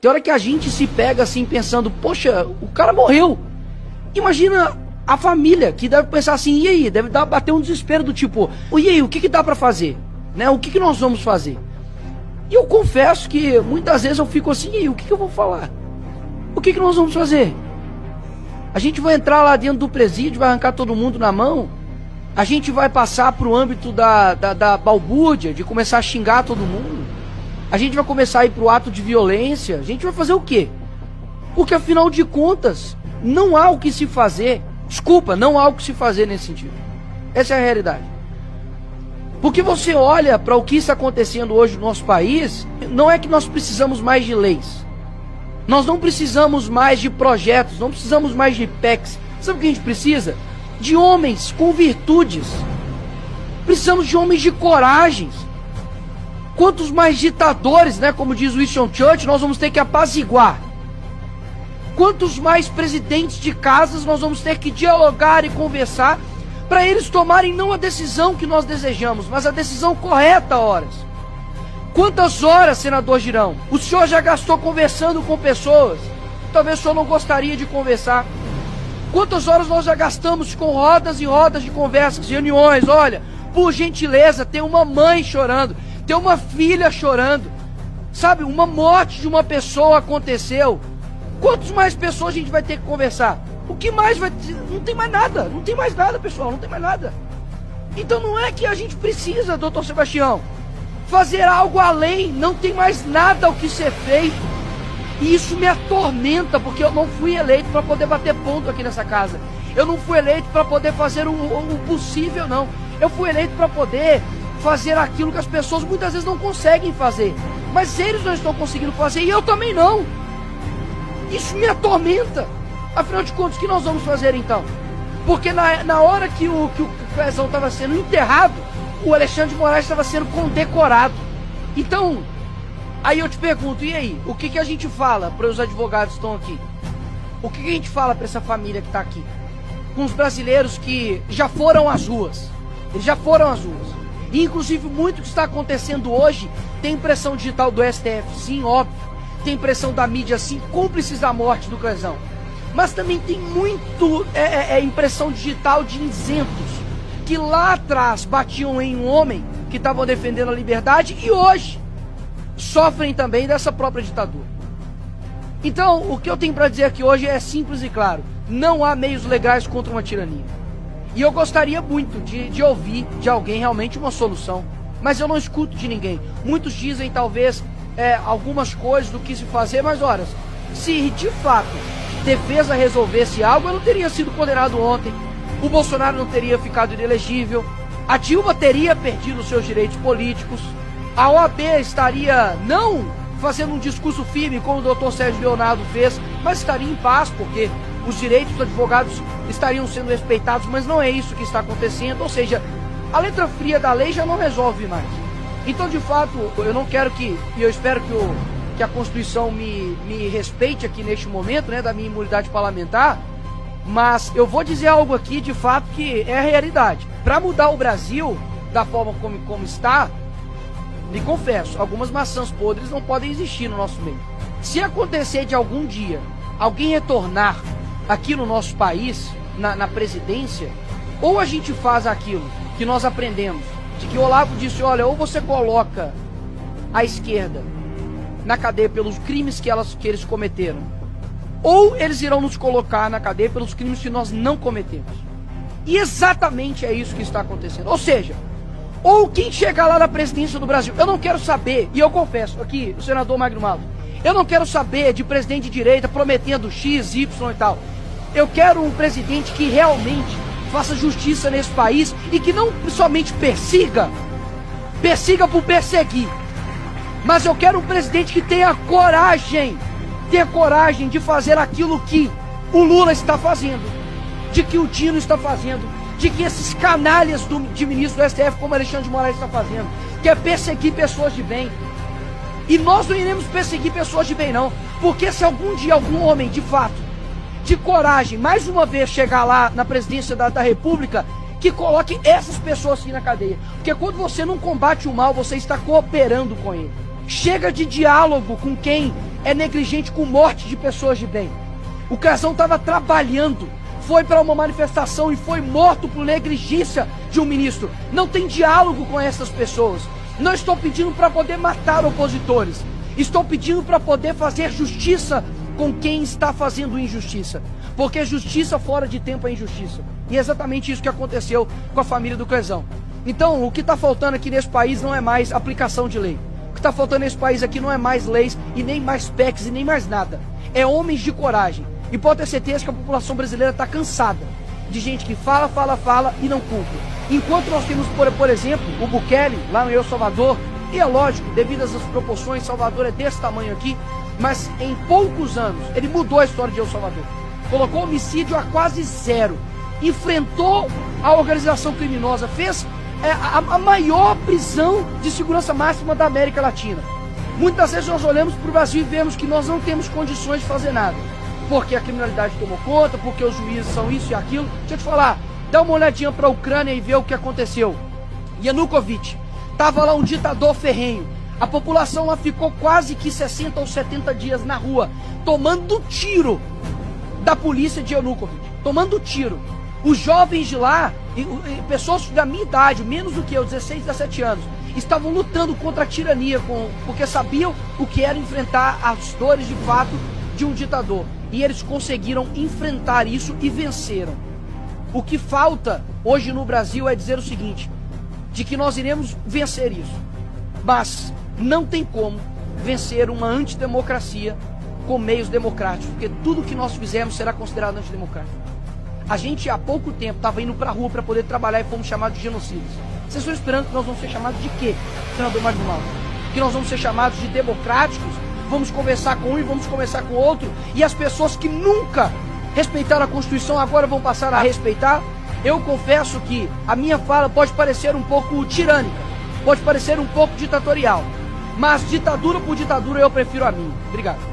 Tem hora que a gente se pega assim pensando, poxa, o cara morreu. Imagina a família que deve pensar assim, e aí? Deve bater um desespero do tipo, e aí, o que dá pra fazer? Né? O que nós vamos fazer? E eu confesso que muitas vezes eu fico assim, e aí, o que eu vou falar? O que nós vamos fazer? A gente vai entrar lá dentro do presídio, vai arrancar todo mundo na mão? A gente vai passar pro âmbito da balbúrdia, de começar a xingar todo mundo? A gente vai começar a ir pro ato de violência? A gente vai fazer o quê? Porque afinal de contas, não há o que se fazer. Desculpa, não há o que se fazer nesse sentido. Essa é a realidade. Porque você olha para o que está acontecendo hoje no nosso país, não é que nós precisamos mais de leis. Nós não precisamos mais de projetos, não precisamos mais de PECs. Sabe o que a gente precisa? De homens com virtudes. Precisamos de homens de coragens. Quantos mais ditadores, né, como diz Winston Churchill, nós vamos ter que apaziguar? Quantos mais presidentes de casas nós vamos ter que dialogar e conversar para eles tomarem não a decisão que nós desejamos, mas a decisão correta, horas? Quantas horas, senador Girão, o senhor já gastou conversando com pessoas? Talvez o senhor não gostaria de conversar. Quantas horas nós já gastamos com rodas e rodas de conversas, reuniões? Olha, por gentileza, tem uma mãe chorando, tem uma filha chorando, sabe, uma morte de uma pessoa aconteceu. Quantas mais pessoas a gente vai ter que conversar? O que mais vai ter? Não tem mais nada, não tem mais nada, pessoal, não tem mais nada. Então não é que a gente precisa, doutor Sebastião, fazer algo além, não tem mais nada o que ser feito. E isso me atormenta, porque eu não fui eleito para poder bater ponto aqui nessa casa. Eu não fui eleito para poder fazer o possível, não. Eu fui eleito para poder fazer aquilo que as pessoas muitas vezes não conseguem fazer. Mas eles não estão conseguindo fazer e eu também não. Isso me atormenta. Afinal de contas, o que nós vamos fazer então? Porque na hora que o Pezão estava sendo enterrado, o Alexandre de Moraes estava sendo condecorado. Então, aí eu te pergunto, e aí? O que a gente fala para os advogados que estão aqui? O que a gente fala para essa família que está aqui? Com os brasileiros que já foram às ruas. Eles já foram às ruas. E inclusive muito que está acontecendo hoje tem impressão digital do STF, sim, óbvio. Tem impressão da mídia, sim, cúmplices da morte do Pezão. Mas também tem muito impressão digital de isentos, que lá atrás batiam em um homem que estavam defendendo a liberdade e hoje sofrem também dessa própria ditadura. Então, o que eu tenho para dizer aqui hoje é simples e claro. Não há meios legais contra uma tirania. E eu gostaria muito de ouvir de alguém realmente uma solução. Mas eu não escuto de ninguém. Muitos dizem talvez algumas coisas do que se fazer, mas olha, se de fato defesa resolvesse algo, eu não teria sido condenado ontem. O Bolsonaro não teria ficado inelegível. A Dilma teria perdido os seus direitos políticos. A OAB estaria não fazendo um discurso firme como o doutor Sérgio Leonardo fez, mas estaria em paz, porque os direitos dos advogados estariam sendo respeitados, mas não é isso que está acontecendo. Ou seja, a letra fria da lei já não resolve mais. Então, de fato, eu não quero que, e eu espero que a Constituição me respeite aqui neste momento, né, da minha imunidade parlamentar, mas eu vou dizer algo aqui, de fato, que é a realidade. Para mudar o Brasil da forma como está, lhe confesso, algumas maçãs podres não podem existir no nosso meio. Se acontecer de algum dia alguém retornar aqui no nosso país, na presidência, ou a gente faz aquilo que nós aprendemos, de que o Olavo disse, olha, ou você coloca a esquerda na cadeia pelos crimes que eles cometeram, ou eles irão nos colocar na cadeia pelos crimes que nós não cometemos. E exatamente é isso que está acontecendo. Ou seja, ou quem chegar lá na presidência do Brasil, eu não quero saber, e eu confesso aqui, o senador Magno Malta, eu não quero saber de presidente de direita prometendo X, Y e tal. Eu quero um presidente que realmente faça justiça nesse país e que não somente persiga por perseguir, mas eu quero um presidente que tenha coragem de fazer aquilo que o Lula está fazendo, de que o Dino está fazendo, de que esses canalhas de ministro do STF como Alexandre de Moraes está fazendo, que é perseguir pessoas de bem. E nós não iremos perseguir pessoas de bem não, porque se algum dia algum homem de fato, de coragem, mais uma vez chegar lá na presidência da República, que coloque essas pessoas aqui na cadeia. Porque quando você não combate o mal, você está cooperando com ele. Chega de diálogo com quem é negligente com morte de pessoas de bem. O Crezão estava trabalhando, foi para uma manifestação e foi morto por negligência de um ministro. Não tem diálogo com essas pessoas. Não estou pedindo para poder matar opositores. Estou pedindo para poder fazer justiça com quem está fazendo injustiça. Porque justiça fora de tempo é injustiça. E é exatamente isso que aconteceu com a família do Crezão. Então, o que está faltando aqui nesse país não é mais aplicação de lei. O que está faltando nesse país aqui não é mais leis e nem mais PECs e nem mais nada. É homens de coragem. E pode ter certeza que a população brasileira está cansada de gente que fala e não cumpre. Enquanto nós temos, por exemplo, o Bukele lá no El Salvador, e é lógico, devido às proporções, Salvador é desse tamanho aqui, mas em poucos anos ele mudou a história de El Salvador. Colocou homicídio a quase zero, enfrentou a organização criminosa, fez a maior prisão de segurança máxima da América Latina. Muitas vezes nós olhamos para o Brasil e vemos que nós não temos condições de fazer nada, porque a criminalidade tomou conta, porque os juízes são isso e aquilo. Deixa eu te falar, dá uma olhadinha para a Ucrânia e vê o que aconteceu. Yanukovych, estava lá um ditador ferrenho. A população lá ficou quase que 60 ou 70 dias na rua, tomando tiro da polícia de Yanukovych, tomando tiro. Os jovens de lá, pessoas da minha idade, menos do que eu, 16, 17 anos, estavam lutando contra a tirania, porque sabiam o que era enfrentar as dores de fato de um ditador. E eles conseguiram enfrentar isso e venceram. O que falta hoje no Brasil é dizer o seguinte, de que nós iremos vencer isso. Mas não tem como vencer uma antidemocracia com meios democráticos, porque tudo que nós fizermos será considerado antidemocrático. A gente há pouco tempo estava indo para a rua para poder trabalhar e fomos chamados de genocidas. Vocês estão esperando que nós vamos ser chamados de quê, senador Magno Malta? Que nós vamos ser chamados de democráticos? Vamos conversar com um e vamos conversar com o outro, e as pessoas que nunca respeitaram a Constituição agora vão passar a respeitar? Eu confesso que a minha fala pode parecer um pouco tirânica, pode parecer um pouco ditatorial, mas ditadura por ditadura eu prefiro a minha. Obrigado.